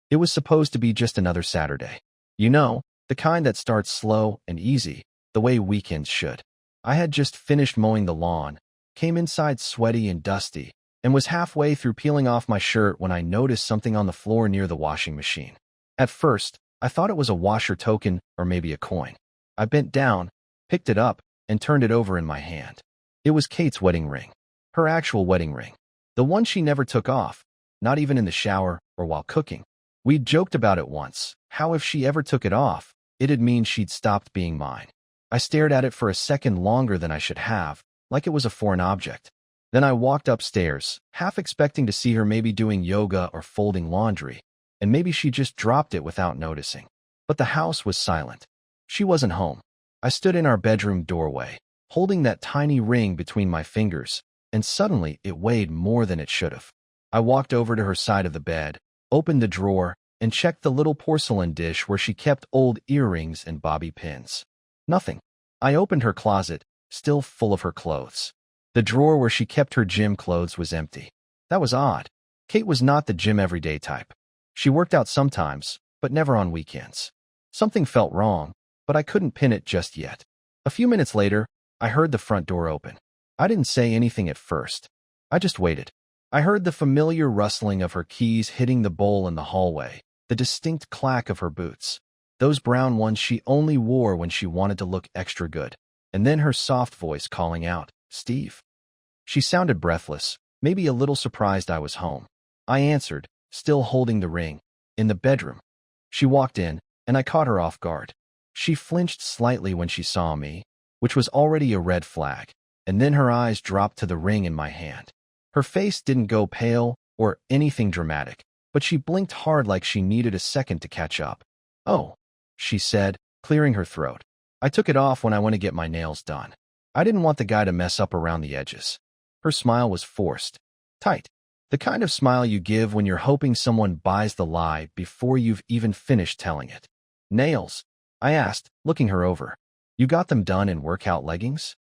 It was supposed to be just another Saturday. You know, the kind that starts slow and easy, the way weekends should. I had just finished mowing the lawn, came inside sweaty and dusty, and was halfway through peeling off my shirt when I noticed something on the floor near the washing machine. At first, I thought it was a washer token or maybe a coin. I bent down, picked it up, and turned it over in my hand. It was Kate's wedding ring. Her actual wedding ring. The one she never took off, not even in the shower or while cooking. We'd joked about it once, how if she ever took it off, it'd mean she'd stopped being mine. I stared at it for a second longer than I should have, like it was a foreign object. Then I walked upstairs, half expecting to see her maybe doing yoga or folding laundry, and maybe she just dropped it without noticing. But the house was silent. She wasn't home. I stood in our bedroom doorway, holding that tiny ring between my fingers, and suddenly it weighed more than it should have. I walked over to her side of the bed, opened the drawer, and checked the little porcelain dish where she kept old earrings and bobby pins. Nothing. I opened her closet, still full of her clothes. The drawer where she kept her gym clothes was empty. That was odd. Kate was not the gym everyday type. She worked out sometimes, but never on weekends. Something felt wrong, but I couldn't pin it just yet. A few minutes later, I heard the front door open. I didn't say anything at first. I just waited. I heard the familiar rustling of her keys hitting the bowl in the hallway, the distinct clack of her boots, those brown ones she only wore when she wanted to look extra good, and then her soft voice calling out, "Steve." She sounded breathless, maybe a little surprised I was home. I answered, still holding the ring, "In the bedroom." She walked in, and I caught her off guard. She flinched slightly when she saw me, which was already a red flag, and then her eyes dropped to the ring in my hand. Her face didn't go pale or anything dramatic, but she blinked hard like she needed a second to catch up. "Oh," she said, clearing her throat. "I took it off when I went to get my nails done. I didn't want the guy to mess up around the edges." Her smile was forced, tight, the kind of smile you give when you're hoping someone buys the lie before you've even finished telling it. "Nails?" I asked, looking her over. "You got them done in workout leggings?"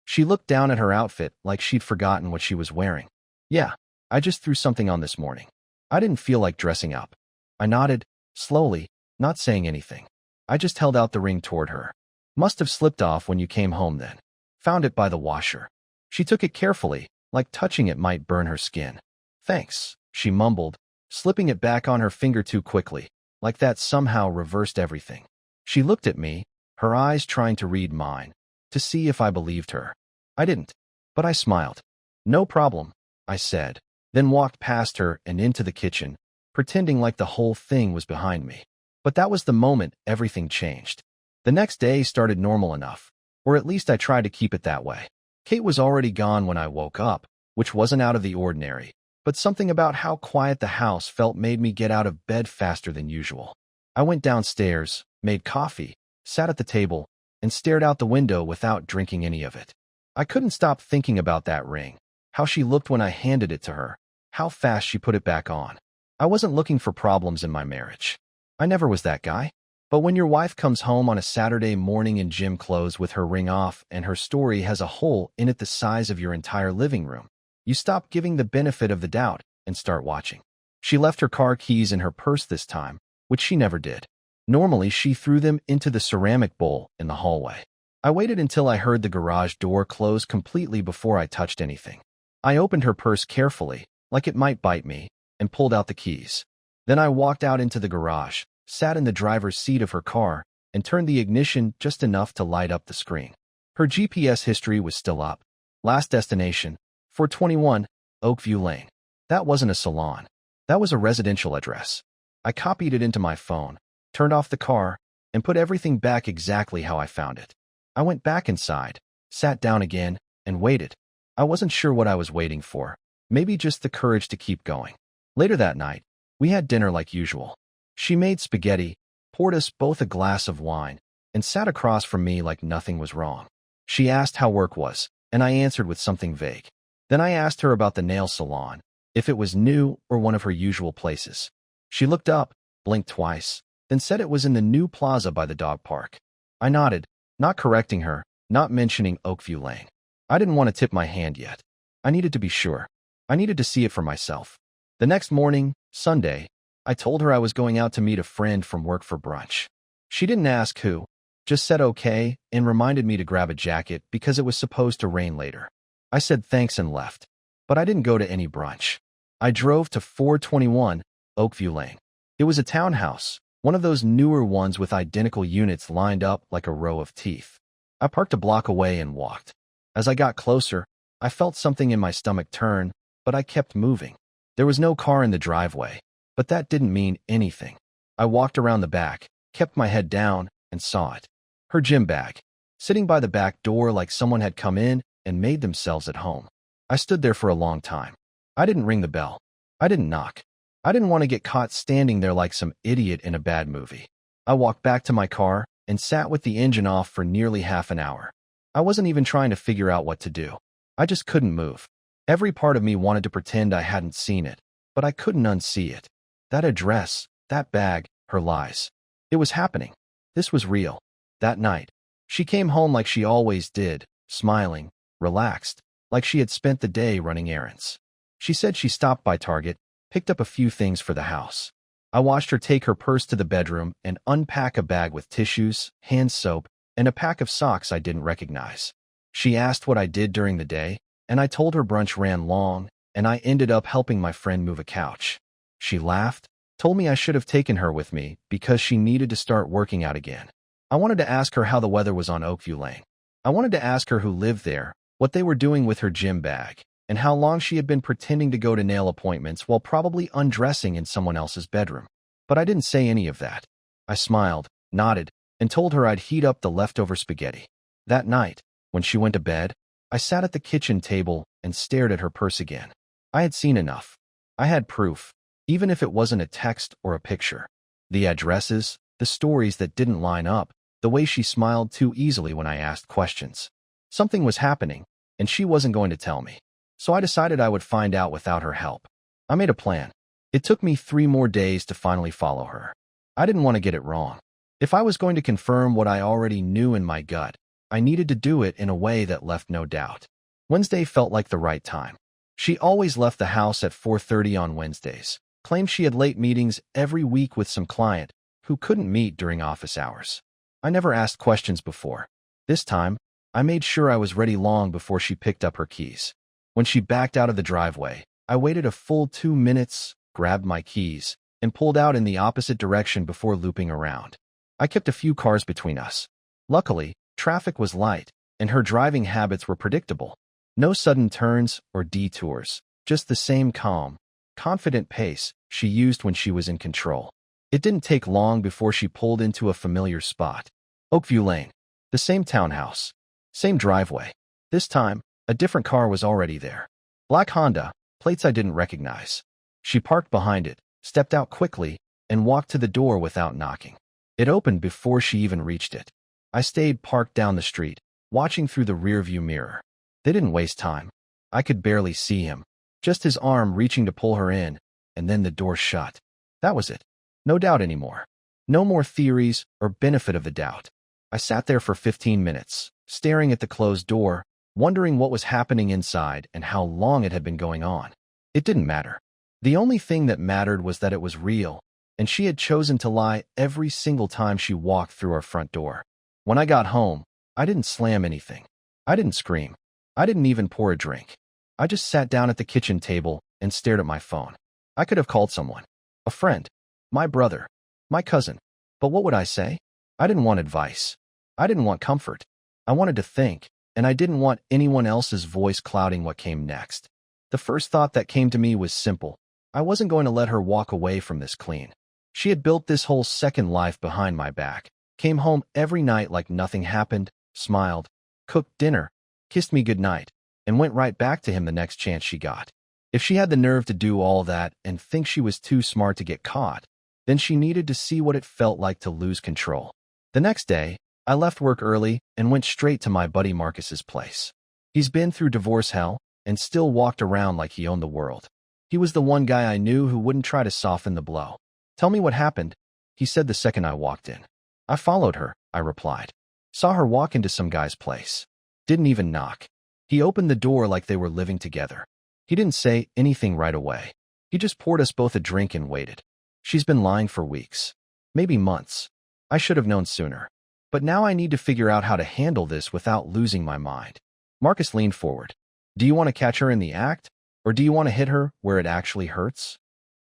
She looked down at her outfit like she'd forgotten what she was wearing. "Yeah, I just threw something on this morning. I didn't feel like dressing up." I nodded, slowly, not saying anything. I just held out the ring toward her. "Must have slipped off when you came home then. Found it by the washer." She took it carefully, like touching it might burn her skin. "Thanks," she mumbled, slipping it back on her finger too quickly, like that somehow reversed everything. She looked at me, her eyes trying to read mine, to see if I believed her. I didn't, but I smiled. "No problem," I said, then walked past her and into the kitchen, pretending like the whole thing was behind me. But that was the moment everything changed. The next day started normal enough, or at least I tried to keep it that way. Kate was already gone when I woke up, which wasn't out of the ordinary, but something about how quiet the house felt made me get out of bed faster than usual. I went downstairs, made coffee, sat at the table, and stared out the window without drinking any of it. I couldn't stop thinking about that ring, how she looked when I handed it to her, how fast she put it back on. I wasn't looking for problems in my marriage. I never was that guy. But when your wife comes home on a Saturday morning in gym clothes with her ring off and her story has a hole in it the size of your entire living room, you stop giving the benefit of the doubt and start watching. She left her car keys in her purse this time, which she never did. Normally, she threw them into the ceramic bowl in the hallway. I waited until I heard the garage door close completely before I touched anything. I opened her purse carefully, like it might bite me, and pulled out the keys. Then I walked out into the garage, sat in the driver's seat of her car, and turned the ignition just enough to light up the screen. Her GPS history was still up. Last destination, 421, Oakview Lane. That wasn't a salon. That was a residential address. I copied it into my phone, turned off the car, and put everything back exactly how I found it. I went back inside, sat down again, and waited. I wasn't sure what I was waiting for, maybe just the courage to keep going. Later that night, we had dinner like usual. She made spaghetti, poured us both a glass of wine, and sat across from me like nothing was wrong. She asked how work was, and I answered with something vague. Then I asked her about the nail salon, if it was new or one of her usual places. She looked up, blinked twice, then said it was in the new plaza by the dog park. I nodded, not correcting her, not mentioning Oakview Lane. I didn't want to tip my hand yet. I needed to be sure. I needed to see it for myself. The next morning, Sunday, I told her I was going out to meet a friend from work for brunch. She didn't ask who, just said okay and reminded me to grab a jacket because it was supposed to rain later. I said thanks and left. But I didn't go to any brunch. I drove to 421 Oakview Lane. It was a townhouse, one of those newer ones with identical units lined up like a row of teeth. I parked a block away and walked. As I got closer, I felt something in my stomach turn, but I kept moving. There was no car in the driveway, but that didn't mean anything. I walked around the back, kept my head down, and saw it. Her gym bag, sitting by the back door like someone had come in and made themselves at home. I stood there for a long time. I didn't ring the bell. I didn't knock. I didn't want to get caught standing there like some idiot in a bad movie. I walked back to my car and sat with the engine off for nearly half an hour. I wasn't even trying to figure out what to do. I just couldn't move. Every part of me wanted to pretend I hadn't seen it, but I couldn't unsee it. That address, that bag, her lies. It was happening. This was real. That night, she came home like she always did, smiling, relaxed, like she had spent the day running errands. She said she stopped by Target, picked up a few things for the house. I watched her take her purse to the bedroom and unpack a bag with tissues, hand soap, and a pack of socks I didn't recognize. She asked what I did during the day, and I told her brunch ran long, and I ended up helping my friend move a couch. She laughed, told me I should have taken her with me because she needed to start working out again. I wanted to ask her how the weather was on Oakview Lane. I wanted to ask her who lived there, what they were doing with her gym bag, and how long she had been pretending to go to nail appointments while probably undressing in someone else's bedroom. But I didn't say any of that. I smiled, nodded, and told her I'd heat up the leftover spaghetti. That night, when she went to bed, I sat at the kitchen table and stared at her purse again. I had seen enough. I had proof, even if it wasn't a text or a picture. The addresses, the stories that didn't line up, the way she smiled too easily when I asked questions. Something was happening, and she wasn't going to tell me. So I decided I would find out without her help. I made a plan. It took me 3 more days to finally follow her. I didn't want to get it wrong. If I was going to confirm what I already knew in my gut, I needed to do it in a way that left no doubt. Wednesday felt like the right time. She always left the house at 4:30 on Wednesdays, claimed she had late meetings every week with some client who couldn't meet during office hours. I never asked questions before. This time, I made sure I was ready long before she picked up her keys. When she backed out of the driveway, I waited a full 2 minutes, grabbed my keys, and pulled out in the opposite direction before looping around. I kept a few cars between us. Luckily, traffic was light, and her driving habits were predictable. No sudden turns or detours, just the same calm, confident pace she used when she was in control. It didn't take long before she pulled into a familiar spot. Oakview Lane. The same townhouse. Same driveway. This time, a different car was already there. Black Honda, plates I didn't recognize. She parked behind it, stepped out quickly, and walked to the door without knocking. It opened before she even reached it. I stayed parked down the street, watching through the rearview mirror. They didn't waste time. I could barely see him, just his arm reaching to pull her in, and then the door shut. That was it. No doubt anymore. No more theories or benefit of the doubt. I sat there for 15 minutes, staring at the closed door, wondering what was happening inside and how long it had been going on. It didn't matter. The only thing that mattered was that it was real, and she had chosen to lie every single time she walked through our front door. When I got home, I didn't slam anything. I didn't scream. I didn't even pour a drink. I just sat down at the kitchen table and stared at my phone. I could have called someone. A friend. My brother. My cousin. But what would I say? I didn't want advice. I didn't want comfort. I wanted to think, and I didn't want anyone else's voice clouding what came next. The first thought that came to me was simple. I wasn't going to let her walk away from this clean. She had built this whole second life behind my back, came home every night like nothing happened, smiled, cooked dinner, kissed me goodnight, and went right back to him the next chance she got. If she had the nerve to do all that and think she was too smart to get caught, then she needed to see what it felt like to lose control. The next day, I left work early and went straight to my buddy Marcus's place. He's been through divorce hell and still walked around like he owned the world. He was the one guy I knew who wouldn't try to soften the blow. "Tell me what happened," he said the second I walked in. "I followed her," I replied. "Saw her walk into some guy's place. Didn't even knock. He opened the door like they were living together. He didn't say anything right away. He just poured us both a drink and waited. She's been lying for weeks, maybe months. I should have known sooner. But now I need to figure out how to handle this without losing my mind. Marcus leaned forward. Do you want to catch her in the act, or do you want to hit her where it actually hurts?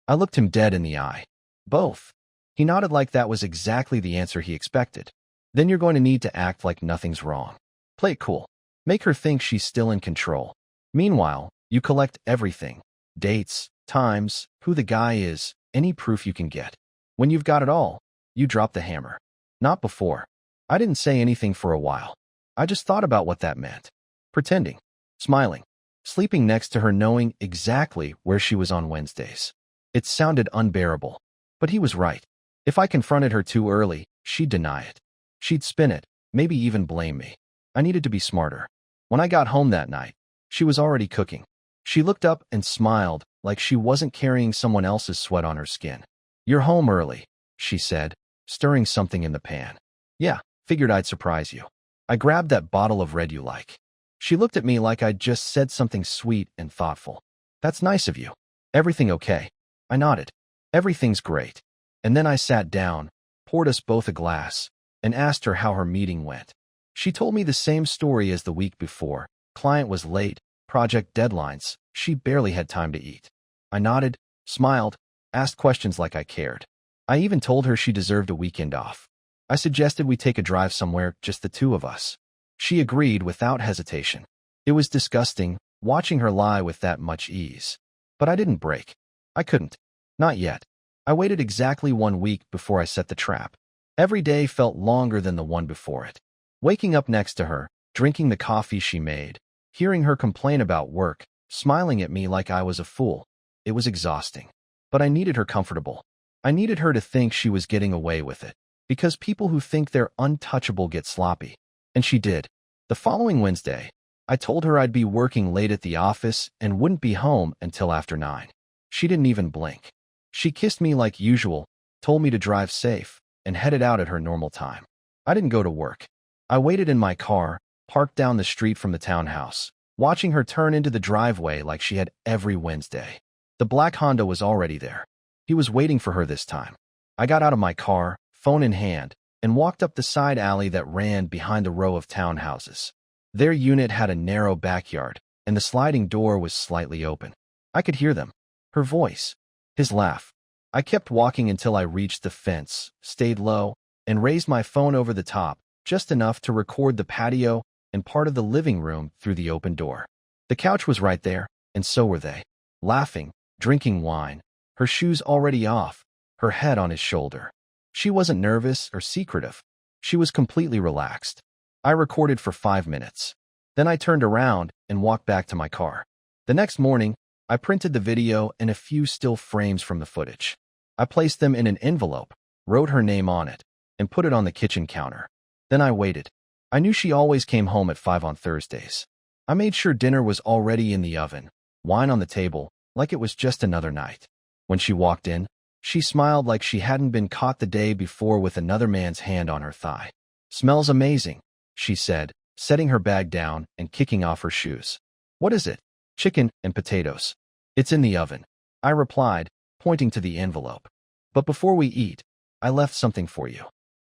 I looked him dead in the eye. Both. He nodded like that was exactly the answer he expected. Then you're going to need to act like nothing's wrong. Play it cool. Make her think she's still in control. Meanwhile, you collect everything. Dates, times, who the guy is, any proof you can get. When you've got it all, you drop the hammer. Not before. I didn't say anything for a while. I just thought about what that meant. Pretending. Smiling. Sleeping next to her knowing exactly where she was on Wednesdays. It sounded unbearable. But he was right. If I confronted her too early, she'd deny it. She'd spin it, maybe even blame me. I needed to be smarter. When I got home that night, she was already cooking. She looked up and smiled like she wasn't carrying someone else's sweat on her skin. You're home early, she said, stirring something in the pan. Yeah, figured I'd surprise you. I grabbed that bottle of red you like. She looked at me like I'd just said something sweet and thoughtful. That's nice of you. Everything okay? I nodded. Everything's great. And then I sat down, poured us both a glass, and asked her how her meeting went. She told me the same story as the week before. Client was late, project deadlines, she barely had time to eat. I nodded, smiled, asked questions like I cared. I even told her she deserved a weekend off. I suggested we take a drive somewhere, just the two of us. She agreed without hesitation. It was disgusting, watching her lie with that much ease. But I didn't break. I couldn't. Not yet. I waited exactly 1 week before I set the trap. Every day felt longer than the one before it. Waking up next to her, drinking the coffee she made, hearing her complain about work, smiling at me like I was a fool. It was exhausting. But I needed her comfortable. I needed her to think she was getting away with it. Because people who think they're untouchable get sloppy. And she did. The following Wednesday, I told her I'd be working late at the office and wouldn't be home until after 9. She didn't even blink. She kissed me like usual, told me to drive safe, and headed out at her normal time. I didn't go to work. I waited in my car, parked down the street from the townhouse, watching her turn into the driveway like she had every Wednesday. The black Honda was already there. He was waiting for her this time. I got out of my car, phone in hand, and walked up the side alley that ran behind the row of townhouses. Their unit had a narrow backyard, and the sliding door was slightly open. I could hear them. Her voice. His laugh. I kept walking until I reached the fence, stayed low, and raised my phone over the top, just enough to record the patio and part of the living room through the open door. The couch was right there, and so were they. Laughing, drinking wine, her shoes already off, her head on his shoulder. She wasn't nervous or secretive. She was completely relaxed. I recorded for 5 minutes. Then I turned around and walked back to my car. The next morning, I printed the video and a few still frames from the footage. I placed them in an envelope, wrote her name on it, and put it on the kitchen counter. Then I waited. I knew she always came home at 5 on Thursdays. I made sure dinner was already in the oven, wine on the table, like it was just another night. When she walked in, she smiled like she hadn't been caught the day before with another man's hand on her thigh. Smells amazing, she said, setting her bag down and kicking off her shoes. What is it? Chicken and potatoes. It's in the oven, I replied, pointing to the envelope. But before we eat, I left something for you.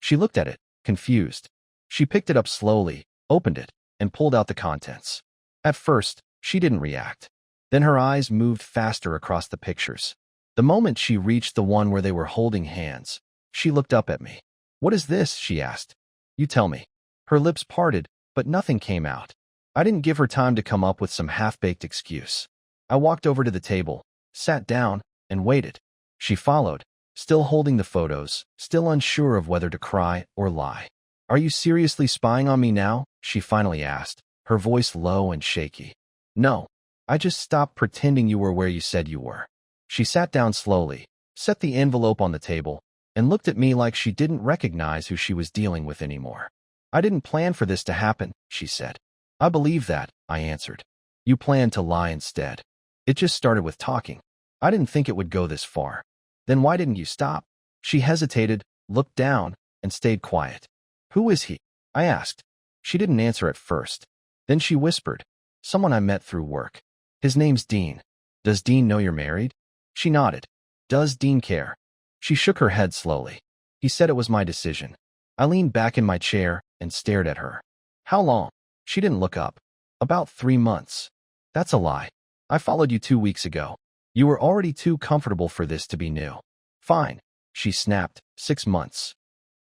She looked at it, confused. She picked it up slowly, opened it, and pulled out the contents. At first, she didn't react. Then her eyes moved faster across the pictures. The moment she reached the one where they were holding hands, she looked up at me. What is this? She asked. You tell me. Her lips parted, but nothing came out. I didn't give her time to come up with some half-baked excuse. I walked over to the table, sat down, and waited. She followed, still holding the photos, still unsure of whether to cry or lie. Are you seriously spying on me now? She finally asked, her voice low and shaky. No, I just stopped pretending you were where you said you were. She sat down slowly, set the envelope on the table, and looked at me like she didn't recognize who she was dealing with anymore. I didn't plan for this to happen, she said. I believe that, I answered. You planned to lie instead. It just started with talking. I didn't think it would go this far. Then why didn't you stop? She hesitated, looked down, and stayed quiet. Who is he? I asked. She didn't answer at first. Then she whispered. Someone I met through work. His name's Dean. Does Dean know you're married? She nodded. Does Dean care? She shook her head slowly. He said it was my decision. I leaned back in my chair and stared at her. How long? She didn't look up. About 3 months. That's a lie. I followed you 2 weeks ago. You were already too comfortable for this to be new. Fine, she snapped. 6 months.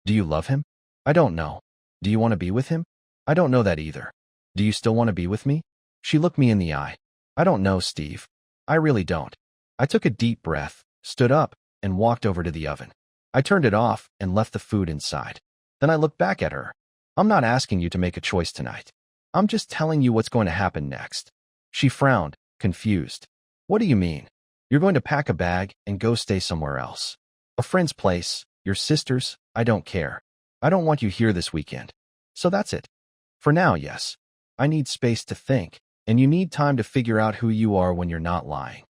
Do you love him? I don't know. Do you want to be with him? I don't know that either. Do you still want to be with me? She looked me in the eye. I don't know, Steve. I really don't. I took a deep breath, stood up, and walked over to the oven. I turned it off and left the food inside. Then I looked back at her. I'm not asking you to make a choice tonight. I'm just telling you what's going to happen next. She frowned, confused. What do you mean? You're going to pack a bag and go stay somewhere else. A friend's place, your sister's, I don't care. I don't want you here this weekend. So that's it. For now, yes. I need space to think, and you need time to figure out who you are when you're not lying.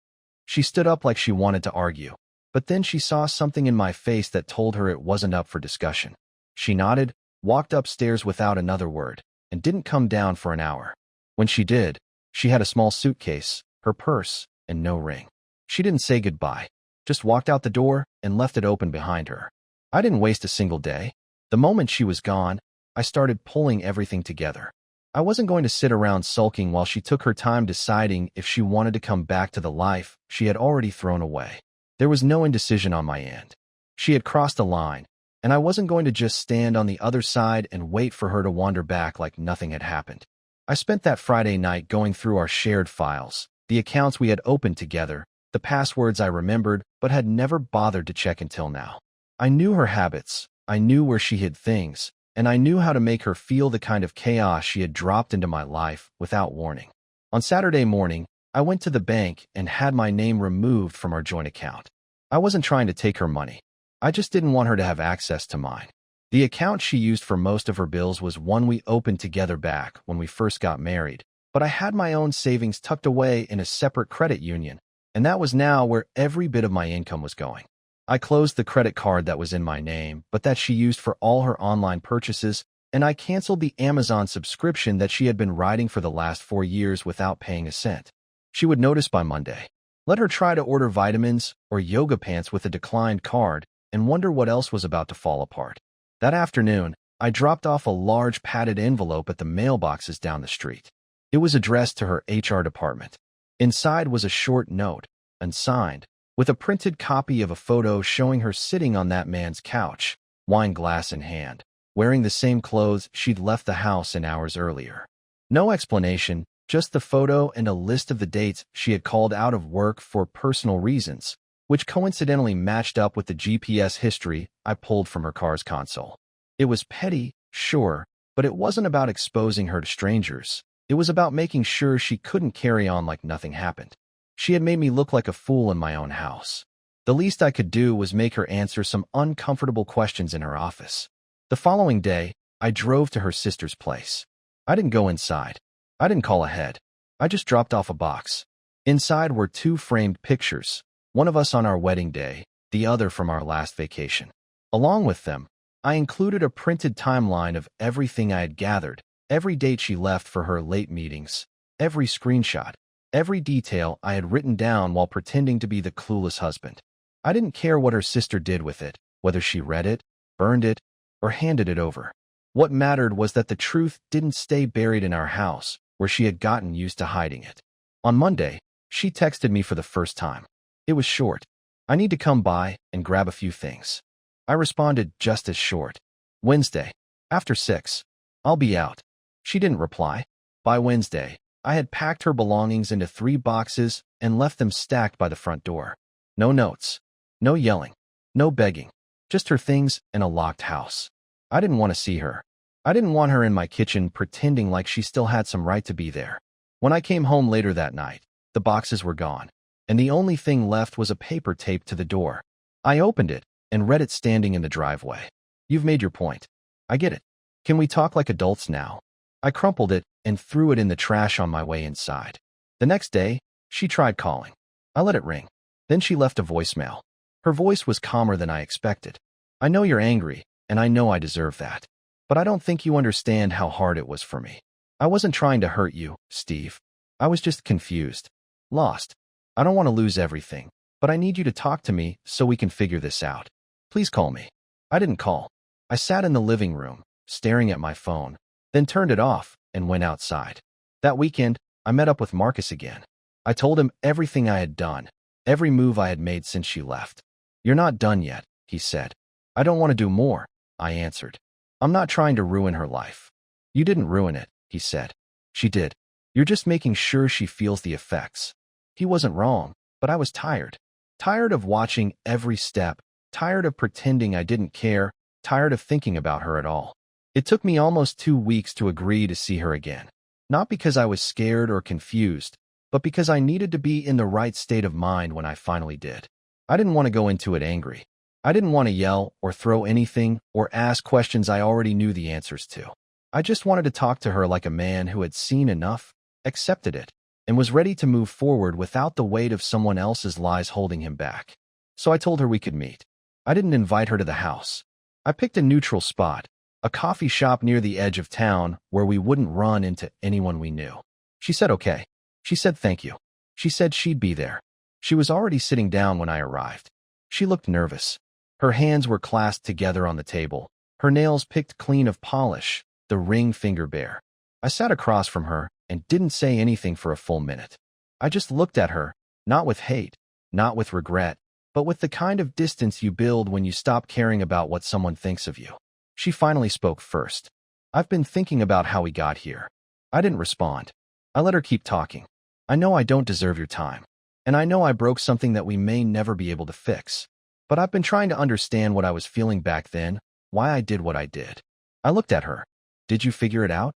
She stood up like she wanted to argue, but then she saw something in my face that told her it wasn't up for discussion. She nodded, walked upstairs without another word, and didn't come down for an hour. When she did, she had a small suitcase, her purse, and no ring. She didn't say goodbye, just walked out the door and left it open behind her. I didn't waste a single day. The moment she was gone, I started pulling everything together. I wasn't going to sit around sulking while she took her time deciding if she wanted to come back to the life she had already thrown away. There was no indecision on my end. She had crossed a line, and I wasn't going to just stand on the other side and wait for her to wander back like nothing had happened. I spent that Friday night going through our shared files, the accounts we had opened together, the passwords I remembered but had never bothered to check until now. I knew her habits, I knew where she hid things, and I knew how to make her feel the kind of chaos she had dropped into my life without warning. On Saturday morning, I went to the bank and had my name removed from our joint account. I wasn't trying to take her money. I just didn't want her to have access to mine. The account she used for most of her bills was one we opened together back when we first got married, but I had my own savings tucked away in a separate credit union, and that was now where every bit of my income was going. I closed the credit card that was in my name, but that she used for all her online purchases, and I canceled the Amazon subscription that she had been riding for the last 4 years without paying a cent. She would notice by Monday. Let her try to order vitamins or yoga pants with a declined card and wonder what else was about to fall apart. That afternoon, I dropped off a large padded envelope at the mailboxes down the street. It was addressed to her HR department. Inside was a short note, unsigned, with a printed copy of a photo showing her sitting on that man's couch, wine glass in hand, wearing the same clothes she'd left the house an hours earlier. No explanation, just the photo and a list of the dates she had called out of work for personal reasons, which coincidentally matched up with the GPS history I pulled from her car's console. It was petty, sure, but it wasn't about exposing her to strangers. It was about making sure she couldn't carry on like nothing happened. She had made me look like a fool in my own house. The least I could do was make her answer some uncomfortable questions in her office. The following day, I drove to her sister's place. I didn't go inside. I didn't call ahead. I just dropped off a box. Inside were 2 framed pictures, one of us on our wedding day, the other from our last vacation. Along with them, I included a printed timeline of everything I had gathered, every date she left for her late meetings, every screenshot, every detail I had written down while pretending to be the clueless husband. I didn't care what her sister did with it, whether she read it, burned it, or handed it over. What mattered was that the truth didn't stay buried in our house, where she had gotten used to hiding it. On Monday, she texted me for the first time. It was short. I need to come by and grab a few things. I responded just as short. Wednesday, after 6. I'll be out. She didn't reply. By Wednesday, I had packed her belongings into 3 boxes and left them stacked by the front door. No notes, no yelling, no begging, just her things in a locked house. I didn't want to see her. I didn't want her in my kitchen pretending like she still had some right to be there. When I came home later that night, the boxes were gone, and the only thing left was a paper taped to the door. I opened it and read it standing in the driveway. You've made your point. I get it. Can we talk like adults now? I crumpled it and threw it in the trash on my way inside. The next day, she tried calling. I let it ring. Then she left a voicemail. Her voice was calmer than I expected. I know you're angry, and I know I deserve that. But I don't think you understand how hard it was for me. I wasn't trying to hurt you, Steve. I was just confused. Lost. I don't want to lose everything, but I need you to talk to me so we can figure this out. Please call me. I didn't call. I sat in the living room, staring at my phone, then turned it off and went outside. That weekend, I met up with Marcus again. I told him everything I had done, every move I had made since she left. You're not done yet, he said. I don't want to do more, I answered. I'm not trying to ruin her life. You didn't ruin it, he said. She did. You're just making sure she feels the effects. He wasn't wrong, but I was tired. Tired of watching every step, tired of pretending I didn't care, tired of thinking about her at all. It took me almost 2 weeks to agree to see her again. Not because I was scared or confused, but because I needed to be in the right state of mind when I finally did. I didn't want to go into it angry. I didn't want to yell or throw anything or ask questions I already knew the answers to. I just wanted to talk to her like a man who had seen enough, accepted it, and was ready to move forward without the weight of someone else's lies holding him back. So I told her we could meet. I didn't invite her to the house. I picked a neutral spot, a coffee shop near the edge of town where we wouldn't run into anyone we knew. She said okay. She said thank you. She said she'd be there. She was already sitting down when I arrived. She looked nervous. Her hands were clasped together on the table, her nails picked clean of polish, the ring finger bare. I sat across from her and didn't say anything for a full minute. I just looked at her, not with hate, not with regret, but with the kind of distance you build when you stop caring about what someone thinks of you. She finally spoke first. I've been thinking about how we got here. I didn't respond. I let her keep talking. I know I don't deserve your time. And I know I broke something that we may never be able to fix. But I've been trying to understand what I was feeling back then, why I did what I did. I looked at her. Did you figure it out?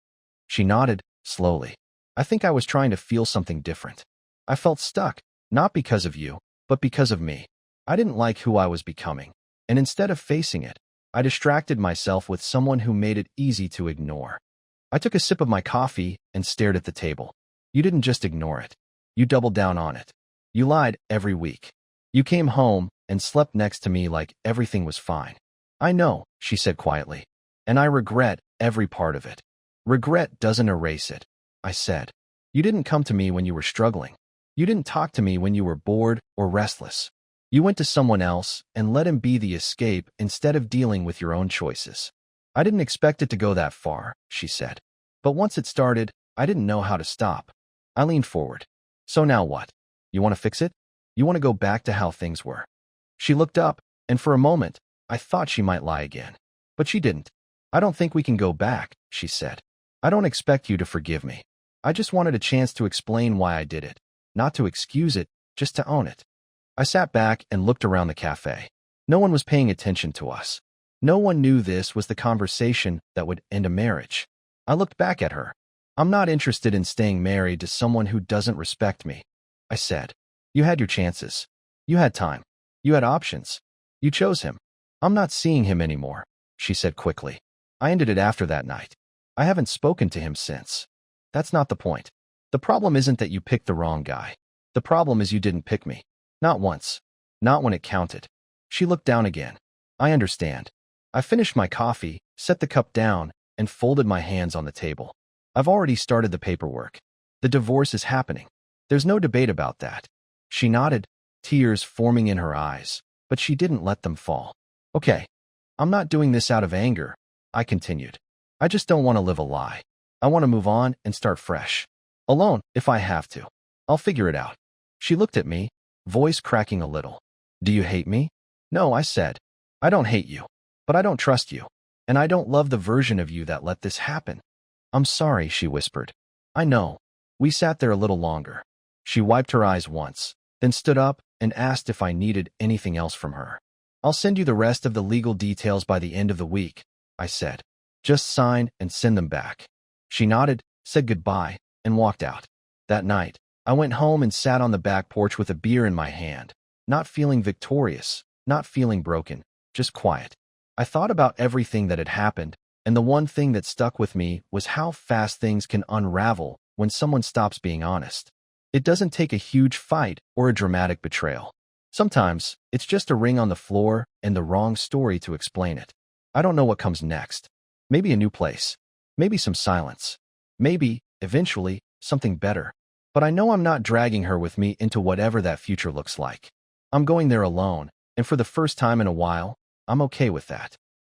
She nodded, slowly. I think I was trying to feel something different. I felt stuck, not because of you, but because of me. I didn't like who I was becoming. And instead of facing it, I distracted myself with someone who made it easy to ignore. I took a sip of my coffee and stared at the table. You didn't just ignore it. You doubled down on it. You lied every week. You came home and slept next to me like everything was fine. I know, she said quietly. And I regret every part of it. Regret doesn't erase it, I said. You didn't come to me when you were struggling. You didn't talk to me when you were bored or restless. You went to someone else and let him be the escape instead of dealing with your own choices. I didn't expect it to go that far, she said. But once it started, I didn't know how to stop. I leaned forward. So now what? You want to fix it? You want to go back to how things were? She looked up, and for a moment, I thought she might lie again. But she didn't. I don't think we can go back, she said. I don't expect you to forgive me. I just wanted a chance to explain why I did it. Not to excuse it, just to own it. I sat back and looked around the cafe. No one was paying attention to us. No one knew this was the conversation that would end a marriage. I looked back at her. I'm not interested in staying married to someone who doesn't respect me, I said. You had your chances. You had time. You had options. You chose him. I'm not seeing him anymore, she said quickly. I ended it after that night. I haven't spoken to him since. That's not the point. The problem isn't that you picked the wrong guy. The problem is you didn't pick me. Not once. Not when it counted. She looked down again. I understand. I finished my coffee, set the cup down, and folded my hands on the table. I've already started the paperwork. The divorce is happening. There's no debate about that. She nodded, tears forming in her eyes, but she didn't let them fall. Okay. I'm not doing this out of anger, I continued. I just don't want to live a lie. I want to move on and start fresh. Alone, if I have to. I'll figure it out. She looked at me, voice cracking a little. Do you hate me? No, I said. I don't hate you. But I don't trust you. And I don't love the version of you that let this happen. I'm sorry, she whispered. I know. We sat there a little longer. She wiped her eyes once, then stood up and asked if I needed anything else from her. I'll send you the rest of the legal details by the end of the week, I said. Just sign and send them back. She nodded, said goodbye, and walked out. That night, I went home and sat on the back porch with a beer in my hand, not feeling victorious, not feeling broken, just quiet. I thought about everything that had happened, and the one thing that stuck with me was how fast things can unravel when someone stops being honest. It doesn't take a huge fight or a dramatic betrayal. Sometimes, it's just a ring on the floor and the wrong story to explain it. I don't know what comes next. Maybe a new place. Maybe some silence. Maybe, eventually, something better. But I know I'm not dragging her with me into whatever that future looks like. I'm going there alone, and for the first time in a while, I'm okay with that.